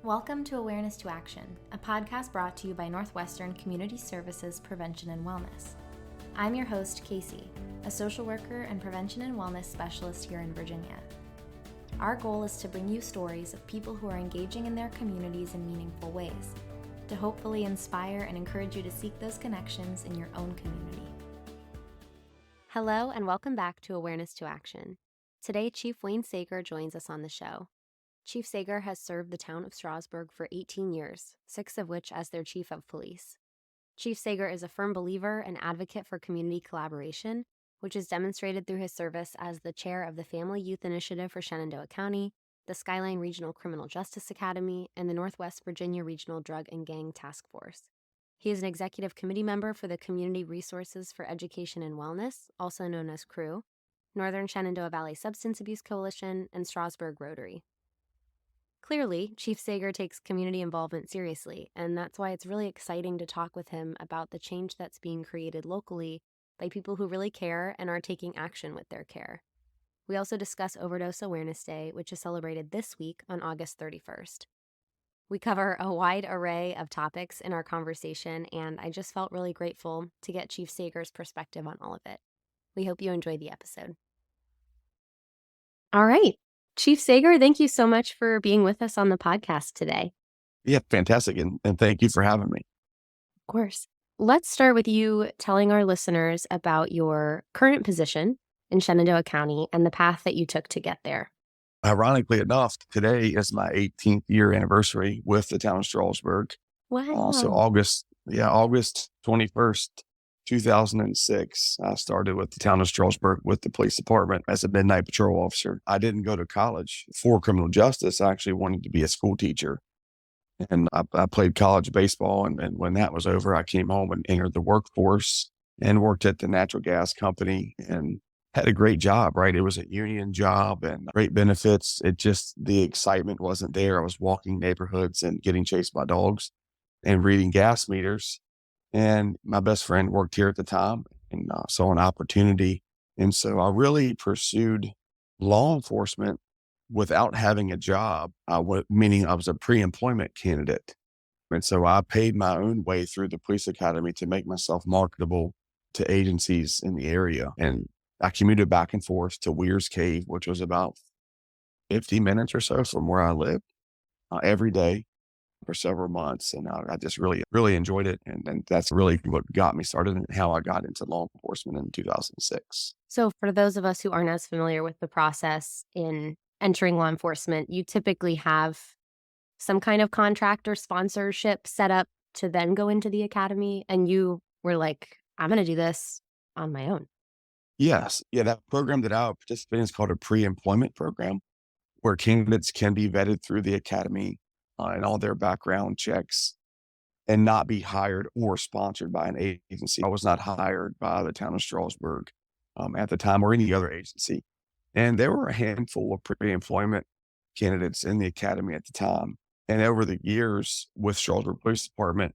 Welcome to Awareness to Action, a podcast brought to you by Northwestern Community Services Prevention and Wellness. I'm your host, Casey, a social worker and prevention and wellness specialist here in Virginia. Our goal is to bring you stories of people who are engaging in their communities in meaningful ways, to hopefully inspire and encourage you to seek those connections in your own community. Hello and welcome back to Awareness to Action. Today, Chief Wayne Sager joins us on the show. Chief Sager has served the town of Strasburg for 18 years, 6 of which as their chief of police. Chief Sager is a firm believer and advocate for community collaboration, which is demonstrated through his service as the chair of the Family Youth Initiative for Shenandoah County, the Skyline Regional Criminal Justice Academy, and the Northwest Virginia Regional Drug and Gang Task Force. He is an executive committee member for the Community Resources for Education and Wellness, also known as CREW, Northern Shenandoah Valley Substance Abuse Coalition, and Strasburg Rotary. Clearly, Chief Sager takes community involvement seriously, and that's why it's really exciting to talk with him about the change that's being created locally by people who really care and are taking action with their care. We also discuss Overdose Awareness Day, which is celebrated this week on August 31st. We cover a wide array of topics in our conversation, and I just felt really grateful to get Chief Sager's perspective on all of it. We hope you enjoy the episode. All right. Chief Sager, thank you so much for being with us on the podcast today. Yeah, fantastic. And thank you for having me. Of course. Let's start with you telling our listeners about your current position in Shenandoah County and the path that you took to get there. Ironically enough, today is my 18th year anniversary with the town of Strasburg. Wow. So August 21st, 2006, I started with the town of Strasburg with the police department as a midnight patrol officer. I didn't go to college for criminal justice. I actually wanted to be a school teacher. And I played college baseball. And when that was over, I came home and entered the workforce and worked at the natural gas company and had a great job, right? It was a union job and great benefits. The excitement wasn't there. I was walking neighborhoods and getting chased by dogs and reading gas meters. And my best friend worked here at the time and saw an opportunity. And so I really pursued law enforcement without having a job, meaning I was a pre-employment candidate. And so I paid my own way through the police academy to make myself marketable to agencies in the area. And I commuted back and forth to Weir's Cave, which was about 50 minutes or so from where I lived every day for several months. And I just really, really enjoyed it. And that's really what got me started and how I got into law enforcement in 2006. So for those of us who aren't as familiar with the process in entering law enforcement, you typically have some kind of contract or sponsorship set up to then go into the academy. And you were like, I'm going to do this on my own. Yes. Yeah. That program that I participated in is called a pre-employment program where candidates can be vetted through the academy and all their background checks and not be hired or sponsored by an agency. I was not hired by the town of Strasburg at the time or any other agency. And there were a handful of pre-employment candidates in the academy at the time. And over the years with Strasburg Police Department,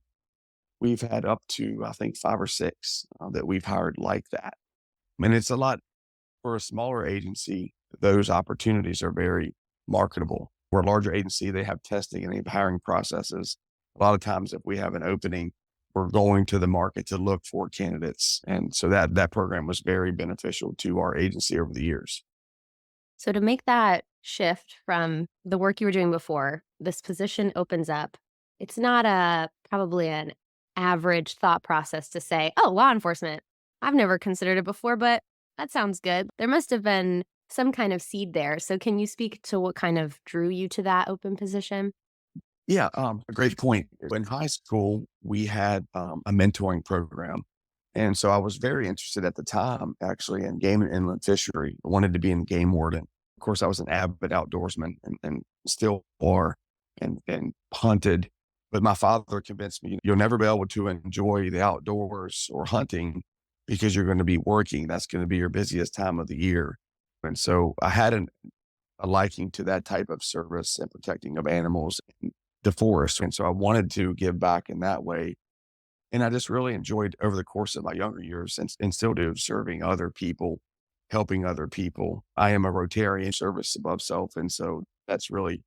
we've had up to, I think, 5 or 6 that we've hired like that. And it's a lot for a smaller agency. Those opportunities are very marketable. For a larger agency, they have testing and they have hiring processes. A lot of times if we have an opening, we're going to the market to look for candidates. And so that program was very beneficial to our agency over the years. So to make that shift from the work you were doing before, this position opens up. It's not probably an average thought process to say, oh, law enforcement, I've never considered it before, but that sounds good. There must have been some kind of seed there. So can you speak to what kind of drew you to that open position? Yeah, a great point. In high school, we had a mentoring program. And so I was very interested at the time, actually, in game and inland fishery. I wanted to be in game warden. Of course, I was an avid outdoorsman and still are and hunted. But my father convinced me, you'll never be able to enjoy the outdoors or hunting because you're going to be working. That's going to be your busiest time of the year. And so I had a liking to that type of service and protecting of animals in the forest. And so I wanted to give back in that way. And I just really enjoyed over the course of my younger years and still do serving other people, helping other people. I am a Rotarian, service above self. And so that's really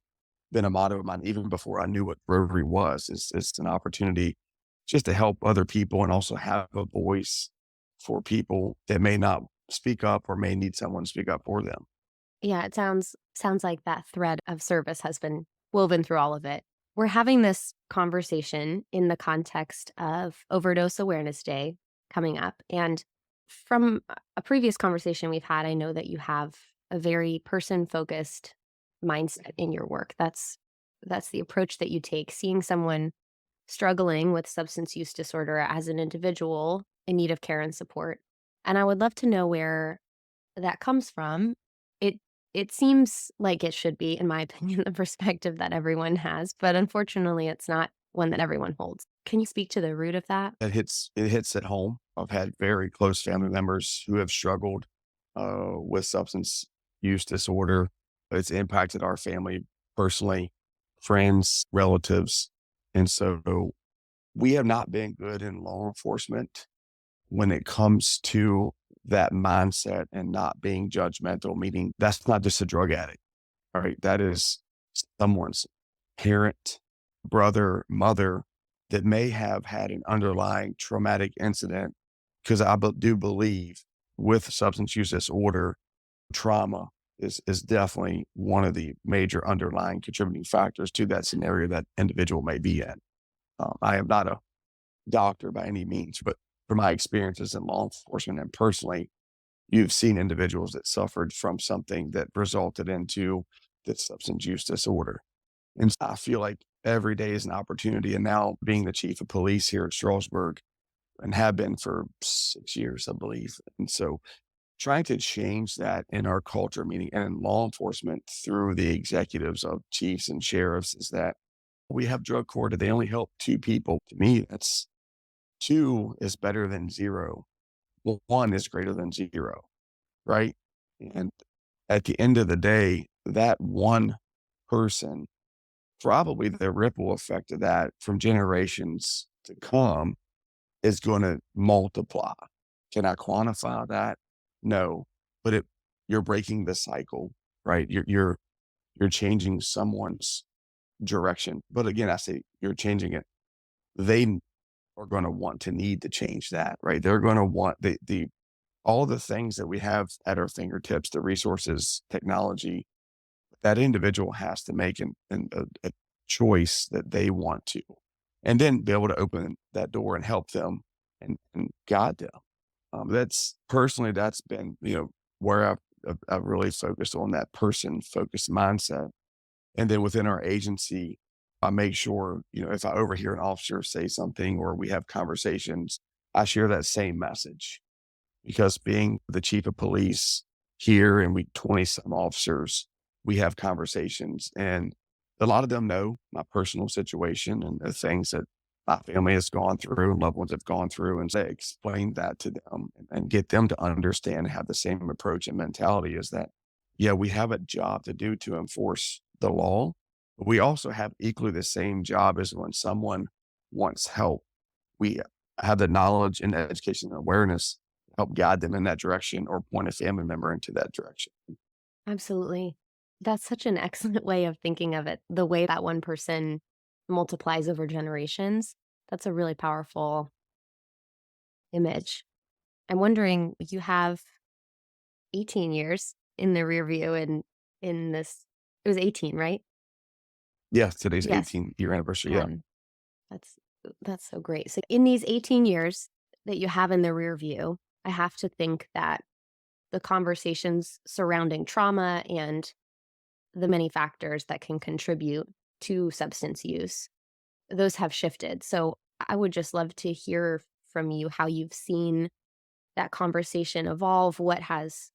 been a motto of mine even before I knew what Rotary was. It's an opportunity just to help other people and also have a voice for people that may not speak up or may need someone to speak up for them. Yeah, it sounds like that thread of service has been woven through all of it. We're having this conversation in the context of Overdose Awareness Day coming up. And from a previous conversation we've had, I know that you have a very person-focused mindset in your work. That's the approach that you take, seeing someone struggling with substance use disorder as an individual in need of care and support. And I would love to know where that comes from. It it seems like it should be, in my opinion, the perspective that everyone has, but unfortunately, it's not one that everyone holds. Can you speak to the root of that? It hits at home. I've had very close family members who have struggled with substance use disorder. It's impacted our family personally, friends, relatives. And so we have not been good in law enforcement when it comes to that mindset and not being judgmental, meaning that's not just a drug addict, all right? That is someone's parent, brother, mother that may have had an underlying traumatic incident. Because do believe with substance use disorder, trauma is definitely one of the major underlying contributing factors to that scenario that individual may be in. I am not a doctor by any means, but from my experiences in law enforcement and personally, you've seen individuals that suffered from something that resulted into this substance use disorder. And I feel like every day is an opportunity. And now being the chief of police here at Strasburg and have been for 6 years, I believe. And so trying to change that in our culture, meaning and in law enforcement through the executives of chiefs and sheriffs, is that we have drug court. They only help two people. To me, that's two is better than zero. Well, one is greater than zero, right? And at the end of the day, that one person, probably the ripple effect of that from generations to come is going to multiply. Can I quantify that? No, but you're breaking the cycle, right? You're changing someone's direction. But again, I say you're changing it. They are going to want to need to change that, right? They're going to want the all the things that we have at our fingertips, the resources, technology, that individual has to make a choice that they want to, and then be able to open that door and help them and guide them. That's been, where I've really focused on that person focused mindset. And then within our agency, I make sure, if I overhear an officer say something or we have conversations, I share that same message. Because being the chief of police here and we 20 some officers, we have conversations and a lot of them know my personal situation and the things that my family has gone through and loved ones have gone through. And say, explain that to them and get them to understand and have the same approach and mentality is that, yeah, we have a job to do to enforce the law, but we also have equally the same job as when someone wants help. We have the knowledge and education and awareness to help guide them in that direction or point a family member into that direction. Absolutely. That's such an excellent way of thinking of it. The way that one person multiplies over generations. That's a really powerful image. I'm wondering, you have 18 years in the rear view and in this, it was 18, right? Yeah, today's Yes. 18-year anniversary. Yeah. That's that's so great. So in these 18 years that you have in the rear view, I have to think that the conversations surrounding trauma and the many factors that can contribute to substance use, those have shifted. So I would just love to hear from you how you've seen that conversation evolve, what has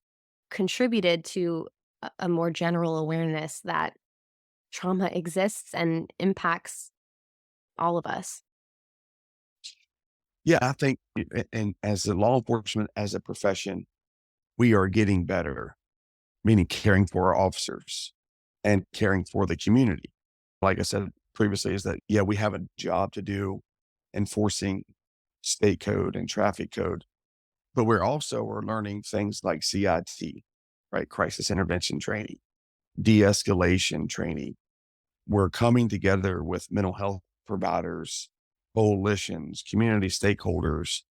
contributed to a more general awareness that trauma exists and impacts all of us. Yeah, I think, and as a law enforcement, as a profession, we are getting better, meaning caring for our officers and caring for the community. Like I said previously, is that, yeah, we have a job to do enforcing state code and traffic code, but we're learning things like CIT, right? Crisis intervention training, de-escalation training, we're coming together with mental health providers, coalitions, community stakeholders,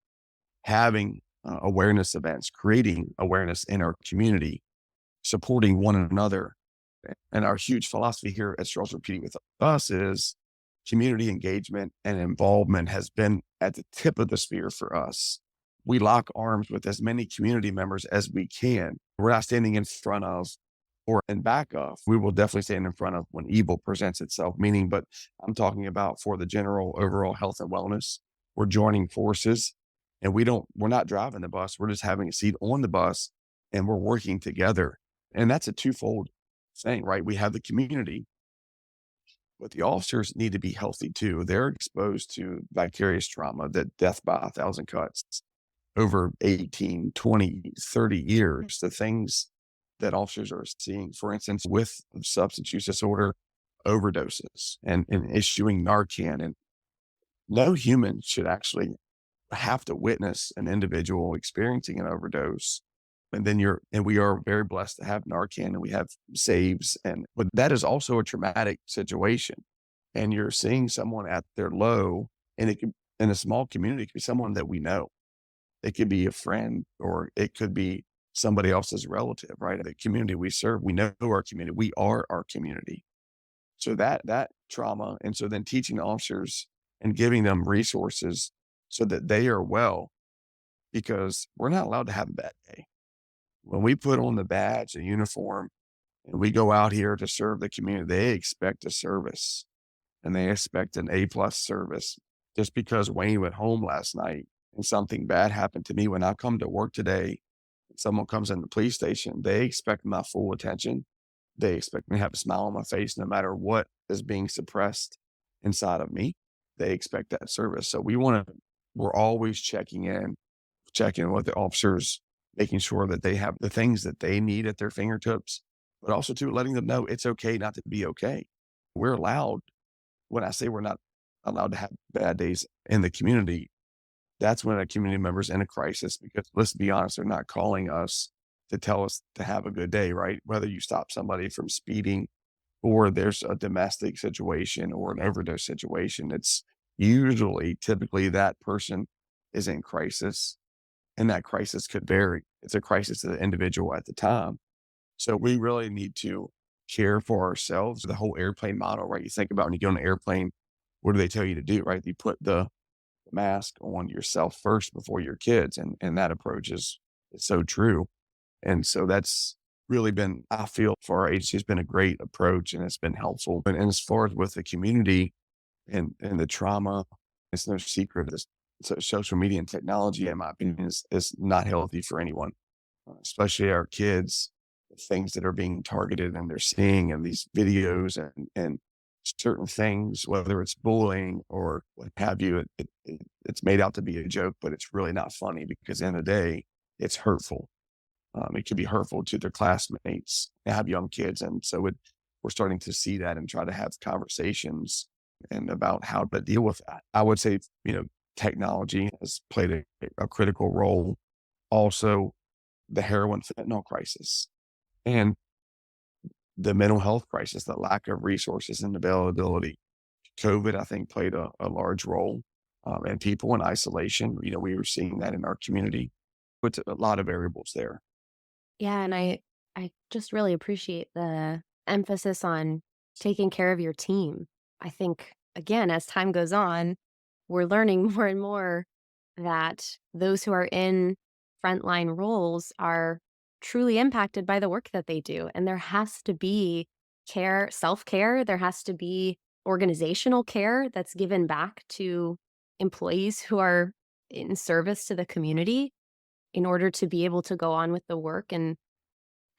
having awareness events, creating awareness in our community, supporting one another. And our huge philosophy here at Strasburg PD with us is community engagement and involvement has been at the tip of the spear for us. We lock arms with as many community members as we can. We're not standing in front of or in back of. We will definitely stand in front of when evil presents itself, meaning, but I'm talking about for the general overall health and wellness. We're joining forces and we're not driving the bus. We're just having a seat on the bus and we're working together. And that's a twofold thing, right? We have the community, but the officers need to be healthy too. They're exposed to vicarious trauma, that death by 1,000 cuts over 18, 20, 30 years, the things that officers are seeing, for instance, with substance use disorder, overdoses and issuing Narcan. And no human should actually have to witness an individual experiencing an overdose. And we are very blessed to have Narcan and we have saves. But that is also a traumatic situation. And you're seeing someone at their low, and it could, in a small community, it could be someone that we know. It could be a friend, or it could be somebody else's relative, right? The community we serve, we know our community. We are our community. So that trauma. And so then teaching the officers and giving them resources so that they are well, because we're not allowed to have a bad day. When we put on the badge, the uniform, and we go out here to serve the community, they expect a service and they expect an A+ service. Just because Wayne went home last night and something bad happened to me, when I come to work today, someone comes in the police station, they expect my full attention. They expect me to have a smile on my face no matter what is being suppressed inside of me. They expect that service. So we're always checking with the officers, making sure that they have the things that they need at their fingertips, but also to letting them know it's okay not to be okay. We're allowed, when I say we're not allowed to have bad days in the community, that's when a community member's in a crisis, because let's be honest, they're not calling us to tell us to have a good day, right? Whether you stop somebody from speeding or there's a domestic situation or an overdose situation, it's typically that person is in crisis, and that crisis could vary. It's a crisis to the individual at the time. So we really need to care for ourselves. The whole airplane model, right? You think about when you get on an airplane, what do they tell you to do, right? You put the mask on yourself first before your kids. And that approach is so true. And so that's really been, I feel, for our agency, has been a great approach and it's been helpful. And as far as with the community and the trauma, it's no secret. Social media and technology, in my opinion, is not healthy for anyone, especially our kids. The things that are being targeted and they're seeing in these videos and certain things, whether it's bullying or what have you, it's made out to be a joke, but it's really not funny, because at the end of the day, it's hurtful. It could be hurtful to their classmates. They have young kids. And so we're starting to see that and try to have conversations and about how to deal with that. I would say, technology has played a critical role. Also, the heroin fentanyl crisis and the mental health crisis, the lack of resources and availability. COVID, I think, played a large role, and people in isolation. We were seeing that in our community. It's a lot of variables there. Yeah, and I just really appreciate the emphasis on taking care of your team. I think, again, as time goes on, we're learning more and more that those who are in frontline roles are truly impacted by the work that they do. And there has to be care, self-care. There has to be organizational care that's given back to employees who are in service to the community in order to be able to go on with the work. And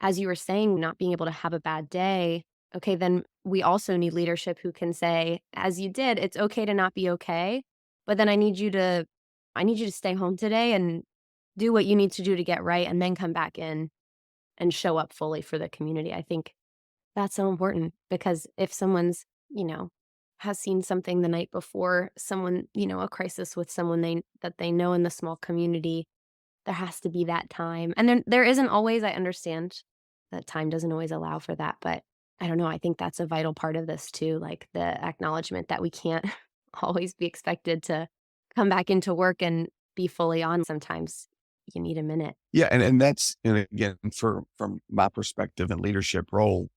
as you were saying, not being able to have a bad day, okay, then we also need leadership who can say, as you did, it's okay to not be okay, but then I need you to stay home today and do what you need to do to get right, and then come back in and show up fully for the community. I think that's so important, because if someone's, has seen something the night before, someone, a crisis with someone that they know in the small community, there has to be that time. And then there isn't always, I understand that time doesn't always allow for that, but I don't know, I think that's a vital part of this too, like the acknowledgement that we can't always be expected to come back into work and be fully on. Sometimes you need a minute. Yeah. And that's, and again, from my perspective and leadership role,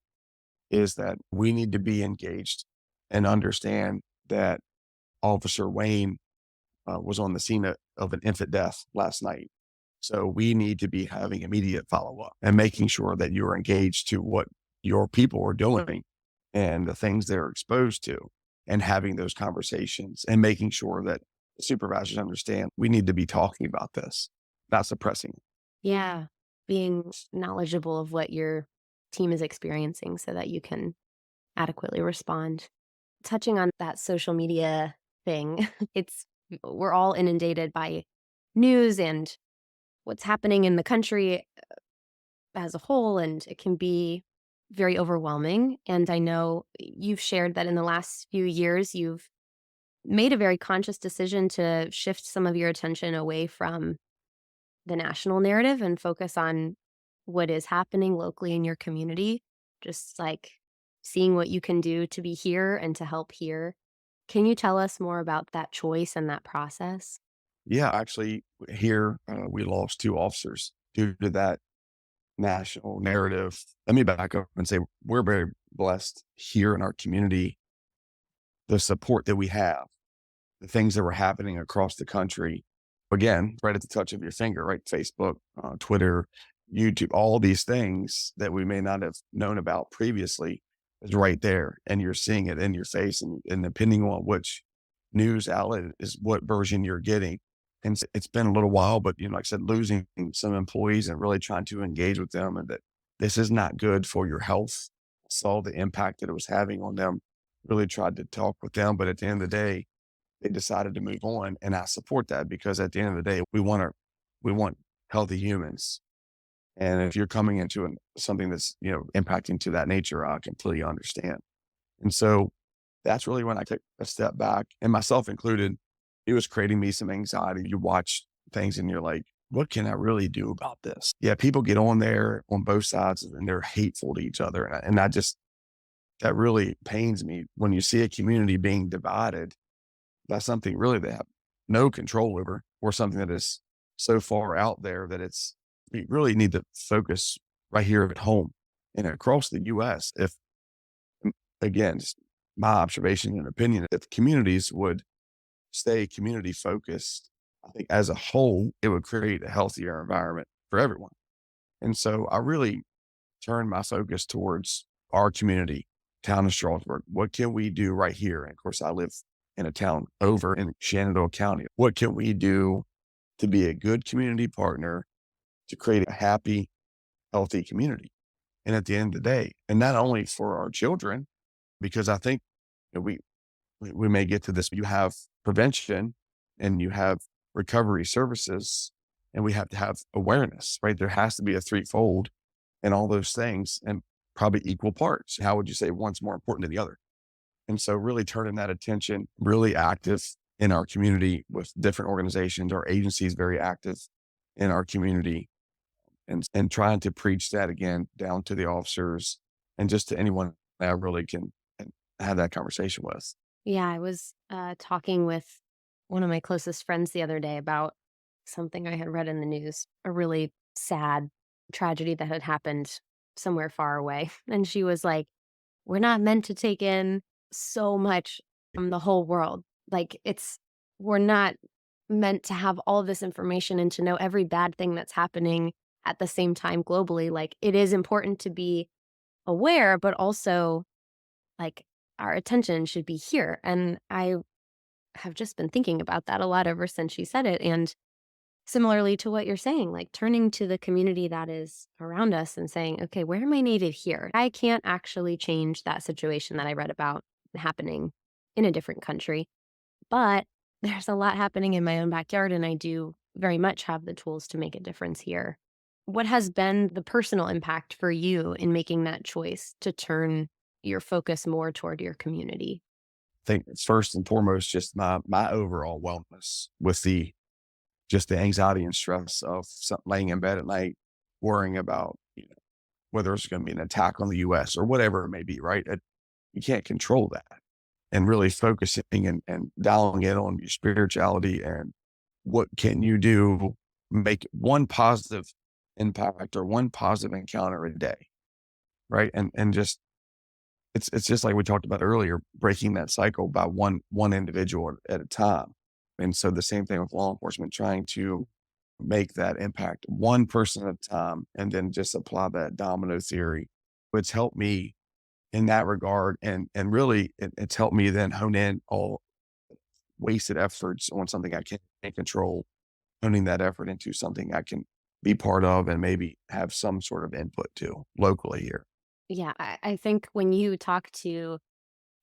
is that we need to be engaged and understand that Officer Wayne was on the scene of an infant death last night. So we need to be having immediate follow-up and making sure that you're engaged to what your people are doing and the things they're exposed to, and having those conversations and making sure that the supervisors understand we need to be talking about this, not suppressing it. Yeah. Being knowledgeable of what your team is experiencing so that you can adequately respond. Touching on that social media thing, we're all inundated by news and what's happening in the country as a whole, and it can be very overwhelming. And I know you've shared that in the last few years, you've made a very conscious decision to shift some of your attention away from the national narrative and focus on what is happening locally in your community, just like seeing what you can do to be here and to help here. Can you tell us more about that choice and that process? Yeah, actually, here we lost 2 officers due to that national narrative. Let me back up and say we're very blessed here in our community. The support that we have, the things that were happening across the country, again, right at the touch of your finger, right? Facebook, Twitter, YouTube, all these things that we may not have known about previously is right there. And you're seeing it in your face. And depending on which news outlet is what version you're getting. And it's been a little while, but, like I said, losing some employees and really trying to engage with them, and that this is not good for your health. Saw the impact that it was having on them, really tried to talk with them. But at the end of the day, they decided to move on. And I support that, because at the end of the day, we want healthy humans. And if you're coming into something that's, impacting to that nature, I completely understand. And so that's really when I took a step back, and myself included. It was creating me some anxiety. You watch things and you're like, what can I really do about this? Yeah, people get on there on both sides and they're hateful to each other. And that really pains me when you see a community being divided by something really they have no control over, or something that is so far out there that we really need to focus right here at home and across the US. If, again, just my observation and opinion, if communities would stay community focused, I think as a whole, it would create a healthier environment for everyone. And so I really turned my focus towards our community, Town of Strasburg. What can we do right here? And of course, I live in a town over in Shenandoah County. What can we do to be a good community partner to create a happy, healthy community? And at the end of the day, and not only for our children, because I think that we may get to this, you have prevention and you have recovery services, and we have to have awareness, right? There has to be a threefold and all those things, and probably equal parts. How would you say one's more important than the other? And so really turning that attention, really active in our community with different organizations, our agencies very active in our community, and trying to preach that again down to the officers and just to anyone that I really can have that conversation with. Yeah, I was talking with one of my closest friends the other day about something I had read in the news, a really sad tragedy that had happened somewhere far away. And she was like, we're not meant to take in so much from the whole world. Like, we're not meant to have all of this information and to know every bad thing that's happening at the same time globally. Like, it is important to be aware, but also, like, our attention should be here. And I have just been thinking about that a lot ever since she said it. And similarly to what you're saying, like turning to the community that is around us and saying, okay, where am I needed here? I can't actually change that situation that I read about happening in a different country, but there's a lot happening in my own backyard, and I do very much have the tools to make a difference here. What has been the personal impact for you in making that choice to turn your focus more toward your community? I think it's first and foremost just my overall wellness, with just the anxiety and stress of laying in bed at night, worrying about whether it's going to be an attack on the U.S. or whatever it may be, right? You can't control that. And really focusing and dialing in on your spirituality and what can you do, make one positive impact or one positive encounter a day, right? And just it's just like we talked about earlier, breaking that cycle by one individual at a time. And so the same thing with law enforcement, trying to make that impact one person at a time, and then just apply that domino theory, which helped me in that regard. And really it's helped me then hone in all wasted efforts on something I can't control, honing that effort into something I can be part of and maybe have some sort of input to locally here. Yeah, I think when you talk to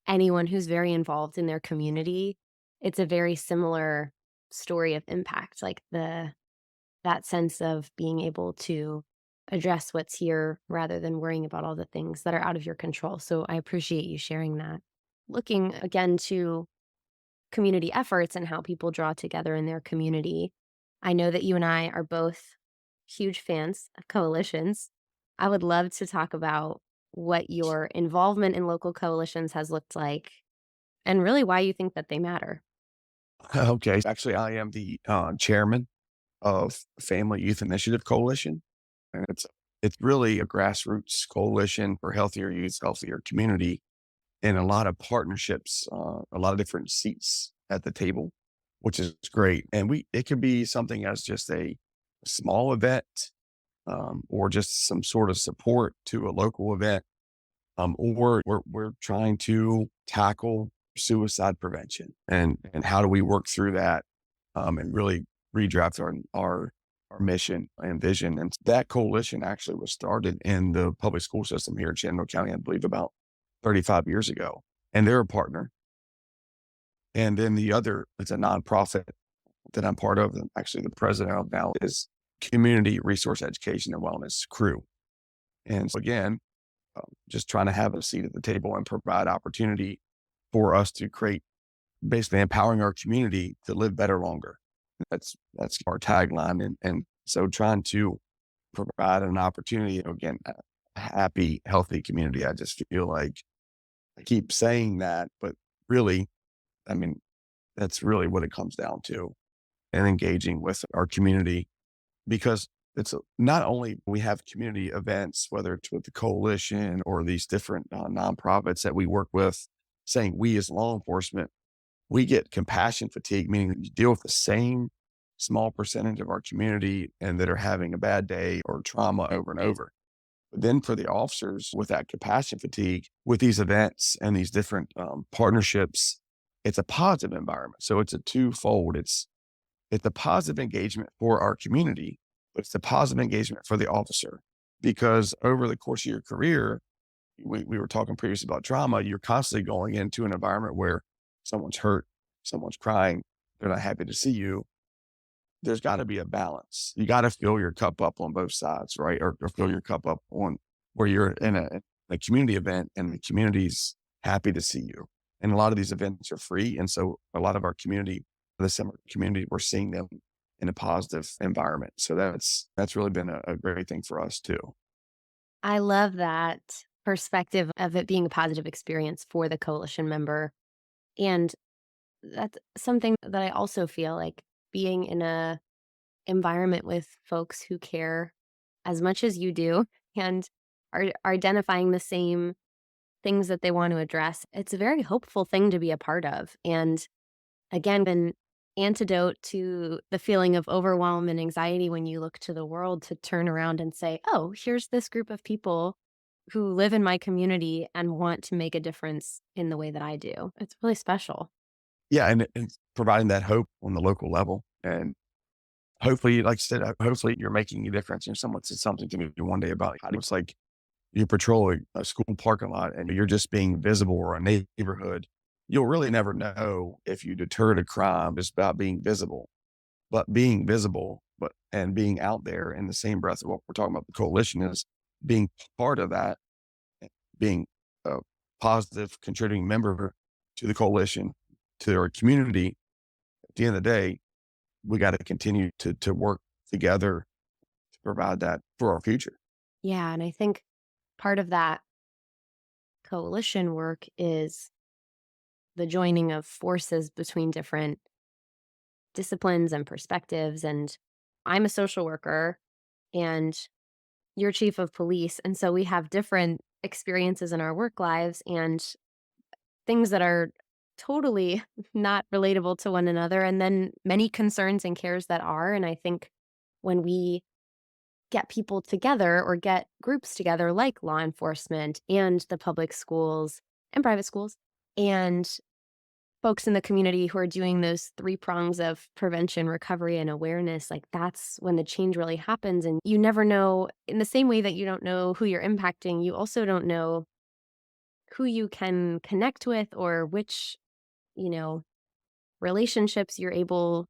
anyone who's very involved in their community, it's a very similar story of impact, like that sense of being able to address what's here rather than worrying about all the things that are out of your control. So I appreciate you sharing that. Looking again to community efforts and how people draw together in their community, I know that you and I are both huge fans of coalitions. I would love to talk about what your involvement in local coalitions has looked like and really why you think that they matter. Okay. Actually, I am the chairman of Family Youth Initiative Coalition. And it's really a grassroots coalition for healthier youth, healthier community, and a lot of partnerships, a lot of different seats at the table, which is great. And it could be something as just a small event, or just some sort of support to a local event, or we're trying to tackle suicide prevention and how do we work through that, and really redraft our mission and vision. And that coalition actually was started in the public school system here in Shenandoah County, I believe about 35 years ago, and they're a partner. And then the other, it's a nonprofit that I'm part of, and actually the president of now, is Community Resource Education and Wellness Crew. And so again, just trying to have a seat at the table and provide opportunity for us to create, basically empowering our community to live better longer. That's our tagline. And so trying to provide an opportunity, again, a happy, healthy community. I just feel like I keep saying that, but really, I mean, that's really what it comes down to, and engaging with our community, because it's not only we have community events, whether it's with the coalition or these different nonprofits that we work with, saying we as law enforcement, we get compassion fatigue, meaning you deal with the same small percentage of our community and that are having a bad day or trauma over and over. But then for the officers with that compassion fatigue, with these events and these different partnerships, it's a positive environment. So it's a twofold. It's a positive engagement for our community, but it's a positive engagement for the officer, because over the course of your career, we were talking previously about trauma. You're constantly going into an environment where someone's hurt, someone's crying, they're not happy to see you. There's got to be a balance. You got to fill your cup up on both sides, right? Or fill your cup up on where you're in a community event and the community's happy to see you. And a lot of these events are free. And so a lot of our community, the summer community, we're seeing them in a positive environment. So that's really been a great thing for us too. I love that perspective of it being a positive experience for the coalition member. And that's something that I also feel like being in a environment with folks who care as much as you do and are identifying the same things that they want to address. It's a very hopeful thing to be a part of. And again, an antidote to the feeling of overwhelm and anxiety when you look to the world, to turn around and say, oh, here's this group of people who live in my community and want to make a difference in the way that I do. It's really special. Yeah. And providing that hope on the local level. And hopefully, like I said, hopefully you're making a difference. And someone said something to me one day about how it's like you patrol a school parking lot and you're just being visible, or a neighborhood. You'll really never know if you deterred a crime. It's about being visible, but being visible, and being out there in the same breath of what we're talking about. The coalition is being part of that, being a positive contributing member to the coalition, to our community. At the end of the day, we got to continue to work together to provide that for our future. Yeah. And I think part of that coalition work is the joining of forces between different disciplines and perspectives. And I'm a social worker and you're chief of police. And so we have different experiences in our work lives and things that are totally not relatable to one another. And then many concerns and cares that are. And I think when we get people together or get groups together like law enforcement and the public schools and private schools and folks in the community who are doing those three prongs of prevention, recovery, and awareness, like that's when the change really happens. And you never know, in the same way that you don't know who you're impacting, you also don't know who you can connect with or which, relationships you're able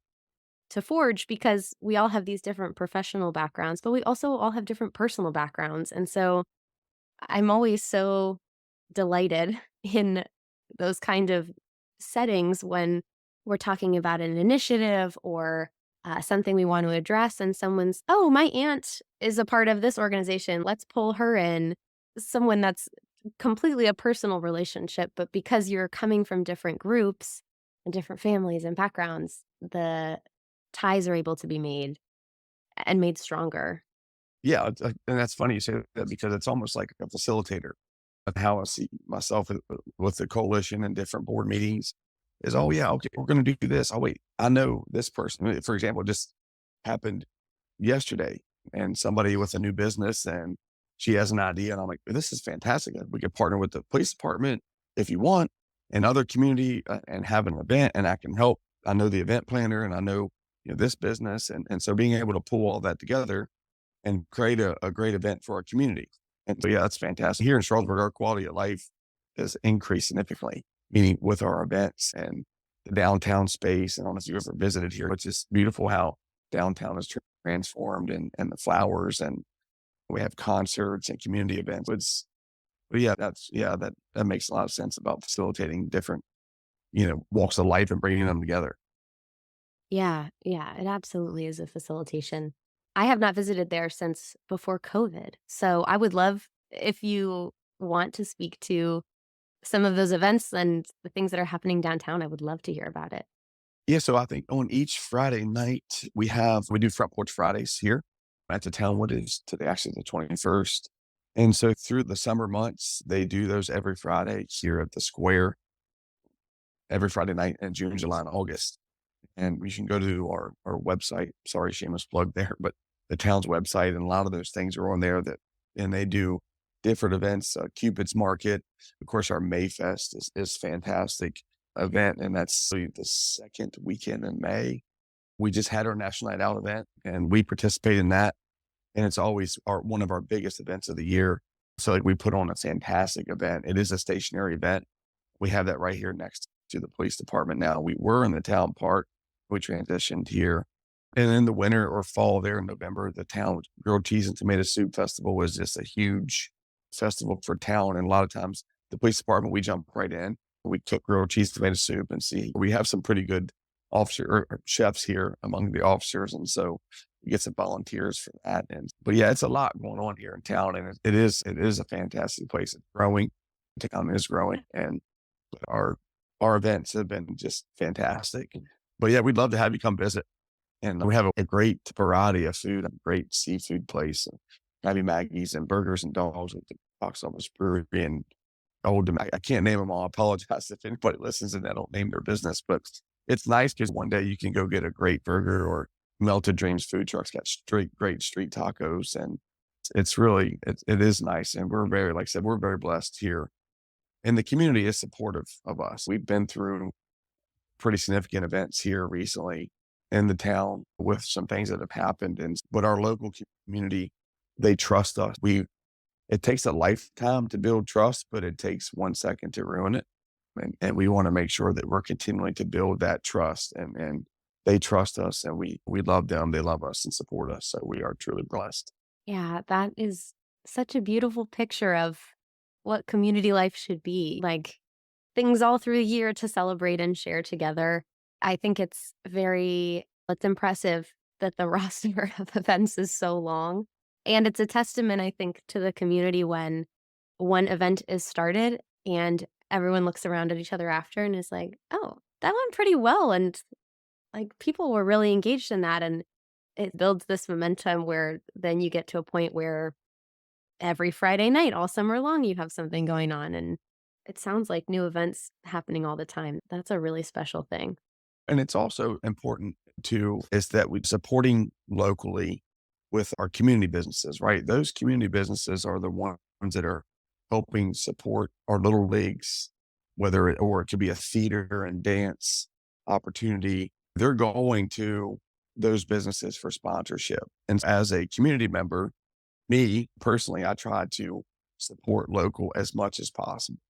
to forge, because we all have these different professional backgrounds, but we also all have different personal backgrounds. And so I'm always so delighted in those kind of settings when we're talking about an initiative or something we want to address, and someone's, oh, my aunt is a part of this organization. Let's pull her in. Someone that's completely a personal relationship, but because you're coming from different groups and different families and backgrounds, the ties are able to be made and made stronger. Yeah. And that's funny you say that because it's almost like a facilitator of how I see myself with the coalition and different board meetings is, oh yeah, okay, we're going to do this. Oh wait, I know this person. For example, just happened yesterday and somebody with a new business and she has an idea and I'm like, this is fantastic. We could partner with the police department if you want and other community and have an event and I can help. I know the event planner and I know, this business. And so being able to pull all that together and create a great event for our community. And so, yeah, that's fantastic. Here in Strasburg, our quality of life has increased significantly, meaning with our events and the downtown space. And I don't know if you ever visited here, it's just beautiful how downtown is transformed and the flowers and we have concerts and community events. But yeah, that makes a lot of sense about facilitating different, walks of life and bringing them together. Yeah, it absolutely is a facilitation. I have not visited there since before COVID. So I would love if you want to speak to some of those events and the things that are happening downtown. I would love to hear about it. Yeah, so I think on each Friday night we do Front Porch Fridays here at the Townwood is today actually the 21st. And so through the summer months, they do those every Friday here at the square, every Friday night in June, July, and August. And you can go to our website. Sorry, shameless plug there, but the town's website and a lot of those things are on there and they do different events. Cupid's Market, of course, our Mayfest is fantastic event. And that's the second weekend in May. We just had our National Night Out event and we participate in that. And it's always one of our biggest events of the year. So we put on a fantastic event. It is a stationary event. We have that right here next to the police department now. We were in the town park. We transitioned here. And in the winter or fall there in November, the town grilled cheese and tomato soup festival was just a huge festival for town. And a lot of times the police department, we jump right in. We cook grilled cheese, tomato soup and see, we have some pretty good or chefs here among the officers. And so we get some volunteers for that. But yeah, it's a lot going on here in town. And it is a fantastic place. It's growing. The town is growing. And our events have been just fantastic. But yeah, we'd love to have you come visit. And we have a great variety of food, a great seafood place, Krabby Maggie's and burgers and dogs at the Box Office Brewery and I can't name them all. I apologize if anybody listens and I don't name their business, but it's nice because one day you can go get a great burger or Melted Dreams food trucks got great street tacos. And it's really, it is nice. And we're very, like I said, we're very blessed here. And the community is supportive of us. We've been through pretty significant events here recently in the town with some things that have happened. But our local community, they trust us. It takes a lifetime to build trust, but it takes 1 second to ruin it. And we want to make sure that we're continuing to build that trust and they trust us and we love them. They love us and support us. So we are truly blessed. Yeah, that is such a beautiful picture of what community life should be. Like things all through the year to celebrate and share together. I think it's impressive that the roster of events is so long. And it's a testament, I think, to the community when one event is started and everyone looks around at each other after and is like, oh, that went pretty well. And like people were really engaged in that. And it builds this momentum where then you get to a point where every Friday night, all summer long, you have something going on. And it sounds like new events happening all the time. That's a really special thing. And it's also important too, is that we're supporting locally with our community businesses, right? Those community businesses are the ones that are helping support our little leagues, or it could be a theater and dance opportunity. They're going to those businesses for sponsorship. And as a community member, me personally, I try to support local as much as possible.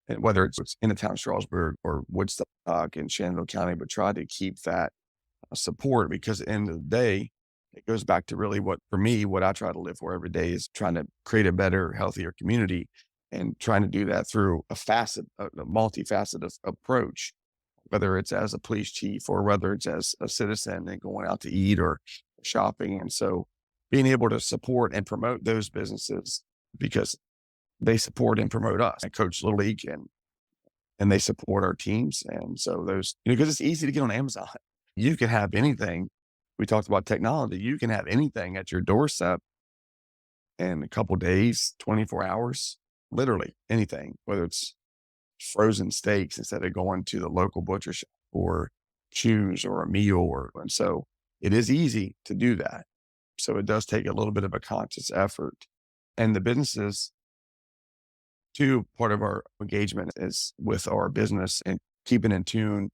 And whether it's in the town of Strasburg or Woodstock in Shenandoah County, but try to keep that support, because at the end of the day, it goes back to really what I try to live for every day is trying to create a better, healthier community and trying to do that through a multifaceted approach, whether it's as a police chief or whether it's as a citizen and going out to eat or shopping. And so being able to support and promote those businesses because they support and promote us. I coach Little League and they support our teams. And so those, because it's easy to get on Amazon. You can have anything. We talked about technology. You can have anything at your doorstep in a couple of days, 24 hours, literally anything, whether it's frozen steaks instead of going to the local butcher shop or shoes or a meal. And so it is easy to do that. So it does take a little bit of a conscious effort. And the businesses, too, part of our engagement is with our business and keeping in tune,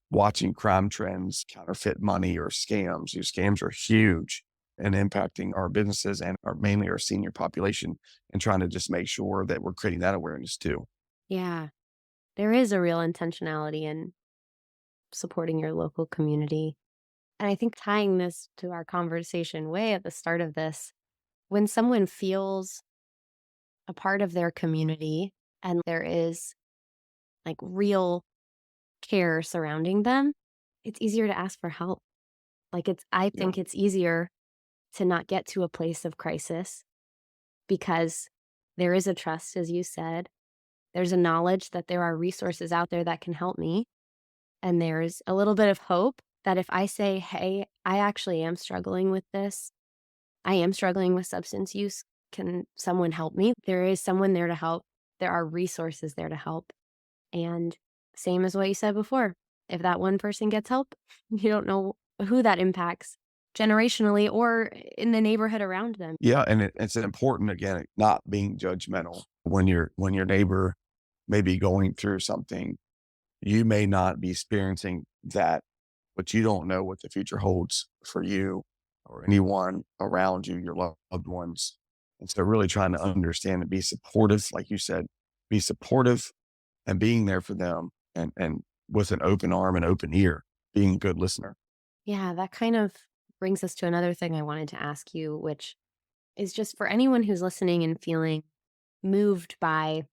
watching crime trends, counterfeit money or scams. These scams are huge and impacting our businesses and mainly our senior population, and trying to just make sure that we're creating that awareness too. Yeah, there is a real intentionality in supporting your local community. And I think tying this to our conversation way at the start of this, when someone feels a part of their community and there is like real care surrounding them, it's easier to ask for help. I think it's easier to not get to a place of crisis because there is a trust, as you said. There's a knowledge that there are resources out there that can help me. And there's a little bit of hope that if I say, hey, I actually am struggling with this, I am struggling with substance use, can someone help me? There is someone there to help. There are resources there to help. And same as what you said before, if that one person gets help, you don't know who that impacts generationally or in the neighborhood around them. Yeah. And it's important, again, not being judgmental when your neighbor may be going through something. You may not be experiencing that, but you don't know what the future holds for you or anyone around you, your loved ones. And so really trying to understand and be supportive, like you said, be supportive and being there for them and with an open arm and open ear, being a good listener. Yeah, that kind of brings us to another thing I wanted to ask you, which is just for anyone who's listening and feeling moved by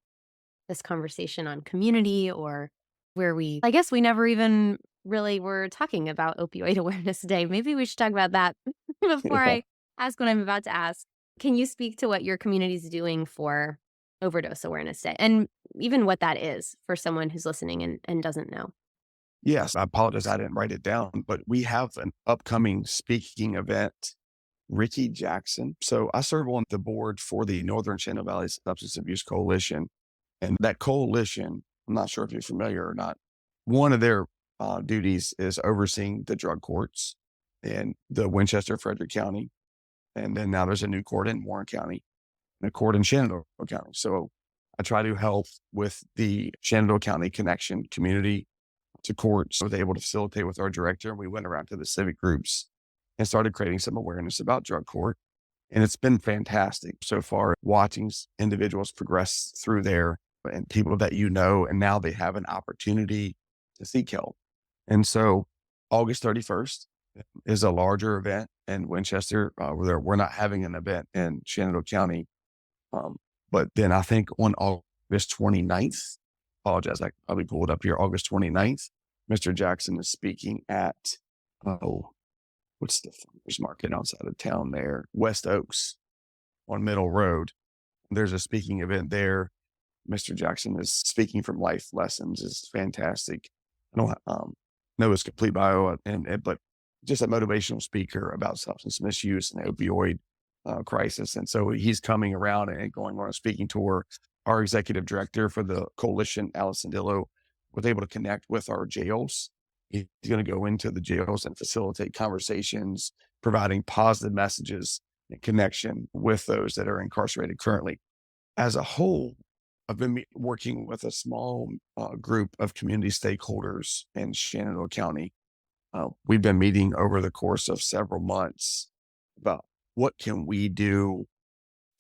this conversation on community, or where I guess we never even really were talking about Opioid Awareness Day. Maybe we should talk about that before I ask what I'm about to ask. Can you speak to what your community is doing for Overdose Awareness Day and even what that is for someone who's listening and doesn't know? Yes, I apologize. I didn't write it down, but we have an upcoming speaking event. Ricky Jackson. So I serve on the board for the Northern Shenandoah Valley Substance Abuse Coalition. And that coalition, I'm not sure if you're familiar or not, one of their duties is overseeing the drug courts in the Winchester, Frederick County. And then now there's a new court in Warren County and a court in Shenandoah County. So I try to help with the Shenandoah County connection community to courts. I was able to facilitate with our director, and we went around to the civic groups and started creating some awareness about drug court. And it's been fantastic so far, watching individuals progress through there and people that and now they have an opportunity to seek help. And so August 31st is a larger event in Winchester. We're not having an event in Shenandoah County. But then I think on August 29th, apologize, I can probably pull it up here, August 29th, Mr. Jackson is speaking at, what's the farmers market outside of town there? West Oaks on Middle Road. There's a speaking event there. Mr. Jackson is speaking from life lessons is fantastic. I don't know his complete bio, but just a motivational speaker about substance misuse and opioid crisis. And so he's coming around and going on a speaking tour. Our executive director for the coalition, Allison Dillo, was able to connect with our jails. He's going to go into the jails and facilitate conversations, providing positive messages and connection with those that are incarcerated currently. As a whole, I've been working with a small group of community stakeholders in Shenandoah County. We've been meeting over the course of several months about what can we do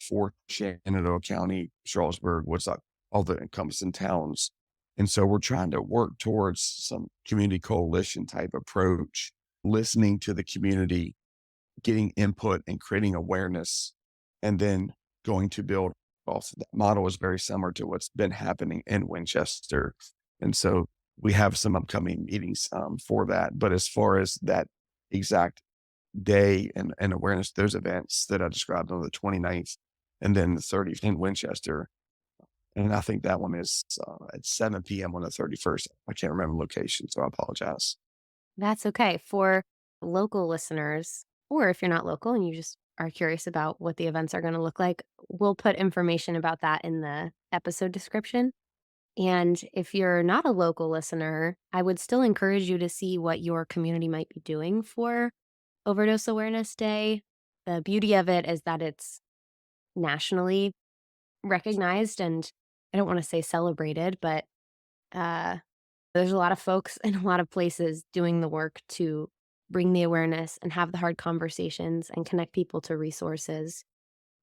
for Shenandoah County, Strasburg, Woodstock, all the encompassing towns. And so we're trying to work towards some community coalition type approach, listening to the community, getting input and creating awareness, and then going to build off. That model is very similar to what's been happening in Winchester. And so we have some upcoming meetings for that. But as far as that exact day and awareness, those events that I described on the 29th and then the 30th in Winchester, and I think that one is at 7 p.m. on the 31st. I can't remember the location, so I apologize. That's okay. For local listeners, or if you're not local and you just are curious about what the events are going to look like, we'll put information about that in the episode description. And if you're not a local listener, I would still encourage you to see what your community might be doing for Overdose Awareness Day. The beauty of it is that it's nationally recognized, and I don't want to say celebrated, but there's a lot of folks in a lot of places doing the work to bring the awareness and have the hard conversations and connect people to resources.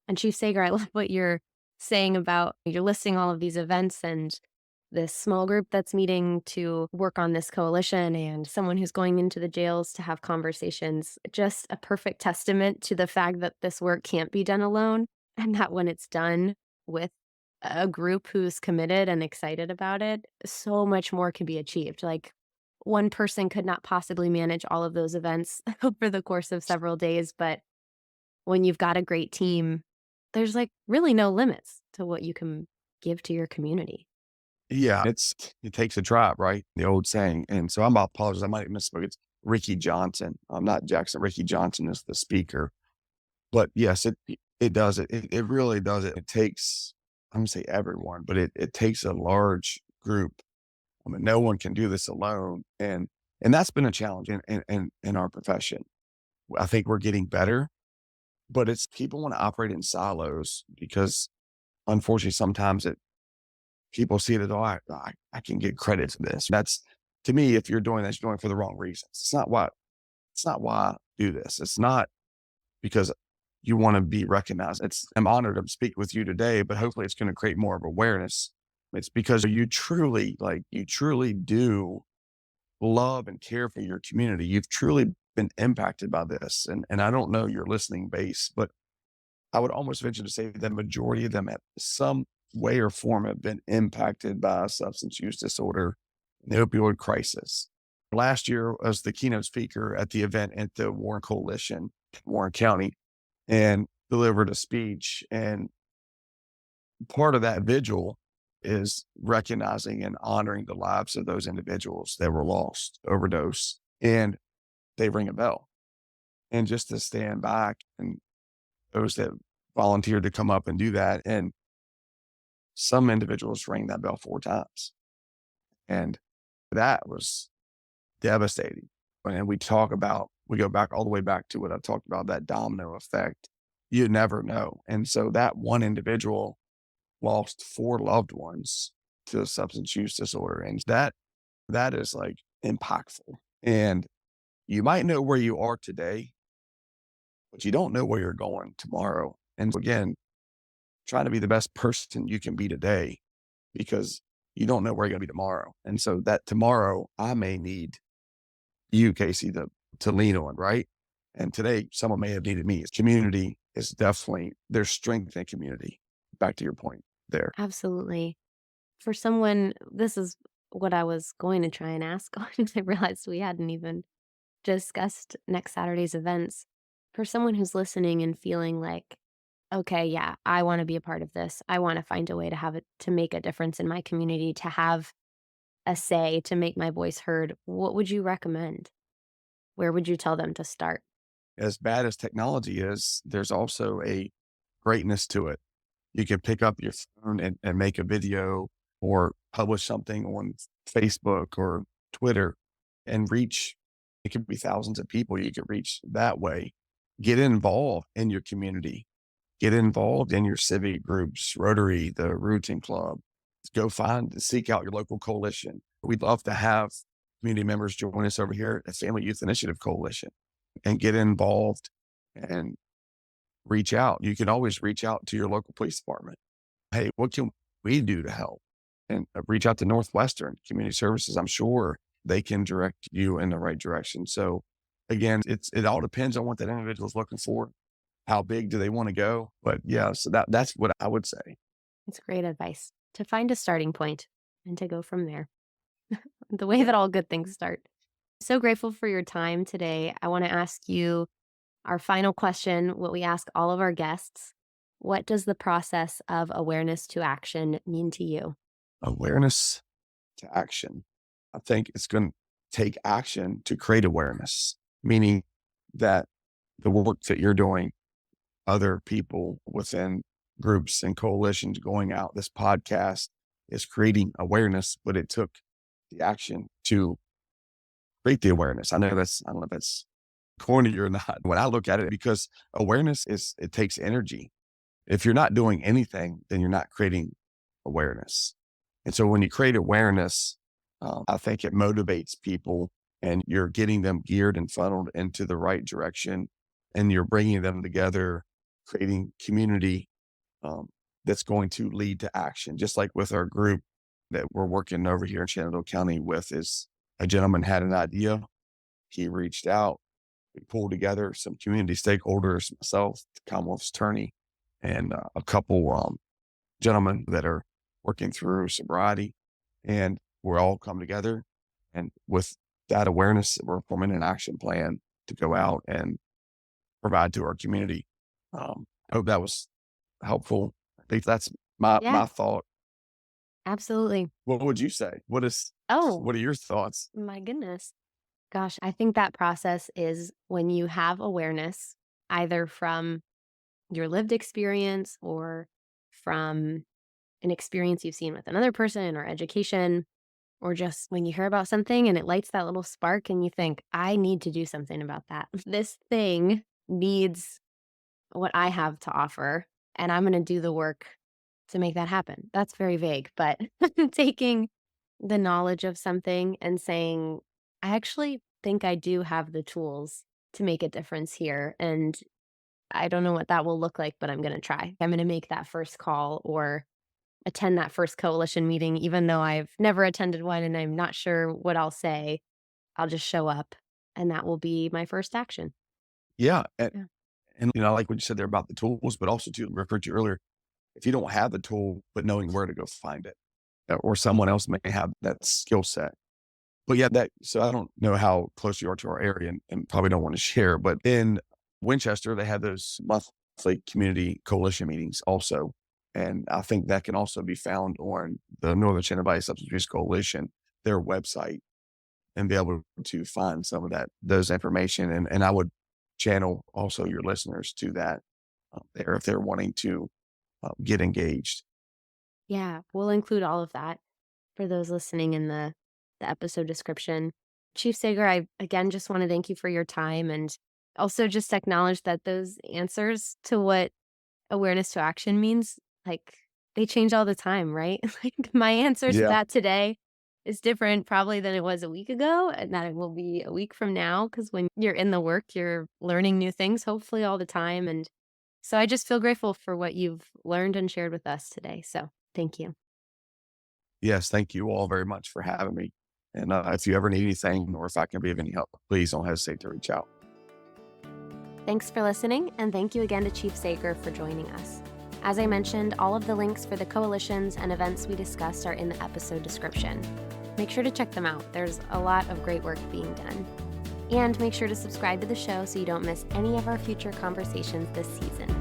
And Chief Sager, I love what you're saying about you're listing all of these events and this small group that's meeting to work on this coalition and someone who's going into the jails to have conversations. Just a perfect testament to the fact that this work can't be done alone, and that when it's done with a group who's committed and excited about it, so much more can be achieved. Like, one person could not possibly manage all of those events over the course of several days, but when you've got a great team, there's like really no limits to what you can give to your community. Yeah, it takes a tribe, right? The old saying. And so I apologize. I might have misspoke. It's Ricky Johnson. I'm not Jackson. Ricky Johnson is the speaker. But yes, it does it. It really does it. It takes, I'm gonna say everyone, but it takes a large group. I mean, no one can do this alone. And that's been a challenge in our profession. I think we're getting better, but it's people want to operate in silos because unfortunately sometimes people see it as, oh, I can get credit to this. That's, to me, if you're doing this, you're doing it for the wrong reasons. It's not why I do this. It's not because you want to be recognized. I'm honored to speak with you today, but hopefully it's going to create more of awareness. It's because you truly do love and care for your community. You've truly been impacted by this. And I don't know your listening base, but I would almost venture to say the majority of them at some way or form have been impacted by substance use disorder and the opioid crisis. Last year, I was the keynote speaker at the event at the Warren Coalition, Warren County, and delivered a speech. And part of that vigil is recognizing and honoring the lives of those individuals that were lost, overdose, and they ring a bell. And just to stand back and those that volunteered to come up and do that. And some individuals rang that bell 4 times. And that was devastating. And we go back all the way back to what I talked about, that domino effect. You never know. And so that one individual lost 4 loved ones to substance use disorder. And that is like impactful. And you might know where you are today, but you don't know where you're going tomorrow. And again, trying to be the best person you can be today because you don't know where you're going to be tomorrow. And so that tomorrow I may need you, Casey, to lean on, right? And today someone may have needed me. Community is definitely, there's strength in community. Back to your point there. Absolutely. For someone, this is what I was going to try and ask on. I realized we hadn't even discussed next Saturday's events. For someone who's listening and feeling like okay, yeah, I want to be a part of this. I want to find a way to have it to make a difference in my community, to have a say, to make my voice heard. What would you recommend? Where would you tell them to start? As bad as technology is, there's also a greatness to it. You can pick up your phone and make a video or publish something on Facebook or Twitter and reach, it could be thousands of people you can reach that way. Get involved in your community. Get involved in your civic groups, Rotary, the Routing Club. Seek out your local coalition. We'd love to have community members join us over here at Family Youth Initiative Coalition and get involved and reach out. You can always reach out to your local police department. Hey, what can we do to help? And reach out to Northwestern Community Services. I'm sure they can direct you in the right direction. So again, it all depends on what that individual is looking for. How big do they want to go? But yeah, so that's what I would say. It's great advice to find a starting point and to go from there. The way that all good things start. So grateful for your time today. I want to ask you our final question, what we ask all of our guests. What does the process of awareness to action mean to you? Awareness to action. I think it's going to take action to create awareness, meaning that the work that you're doing, other people within groups and coalitions going out, this podcast is creating awareness, but it took the action to create the awareness. I don't know if that's corny or not when I look at it, because awareness it takes energy. If you're not doing anything, then you're not creating awareness. And so when you create awareness, I think it motivates people and you're getting them geared and funneled into the right direction, and you're bringing them together, creating community that's going to lead to action. Just like with our group that we're working over here in Shenandoah County with, is a gentleman had an idea. He reached out. We pulled together some community stakeholders, myself, the Commonwealth's attorney, and a couple gentlemen that are working through sobriety. And we're all come together. And with that awareness, we're forming an action plan to go out and provide to our community. I hope that was helpful. I think that's my thought. Absolutely. What would you say? What are your thoughts? My goodness. Gosh, I think that process is when you have awareness, either from your lived experience or from an experience you've seen with another person or education, or just when you hear about something and it lights that little spark and you think, I need to do something about that. This thing needs what I have to offer, and I'm going to do the work to make that happen. That's very vague, but taking the knowledge of something and saying, I actually think I do have the tools to make a difference here. And I don't know what that will look like, but I'm going to try. I'm going to make that first call or attend that first coalition meeting, even though I've never attended one and I'm not sure what I'll say. I'll just show up, and that will be my first action. Yeah. And I like what you said there about the tools, but also to refer to earlier, if you don't have the tool, but knowing where to go find it, or someone else may have that skill set. But yeah, so I don't know how close you are to our area and probably don't want to share, but in Winchester, they have those monthly community coalition meetings also. And I think that can also be found on the Northern Shenandoah Valley Substance Abuse Coalition, their website, and be able to find some of those information. And I would channel also your listeners to that there if they're wanting to get engaged. Yeah, we'll include all of that for those listening in the episode description. Chief Sager, I again just want to thank you for your time, and also just acknowledge that those answers to what awareness to action means, like, they change all the time, right? Like, my answer to that today is different probably than it was a week ago, and that it will be a week from now, because when you're in the work, you're learning new things, hopefully all the time. And so I just feel grateful for what you've learned and shared with us today. So thank you. Yes, thank you all very much for having me. And if you ever need anything, or if I can be of any help, please don't hesitate to reach out. Thanks for listening, and thank you again to Chief Sager for joining us. As I mentioned, all of the links for the coalitions and events we discussed are in the episode description. Make sure to check them out. There's a lot of great work being done. And make sure to subscribe to the show so you don't miss any of our future conversations this season.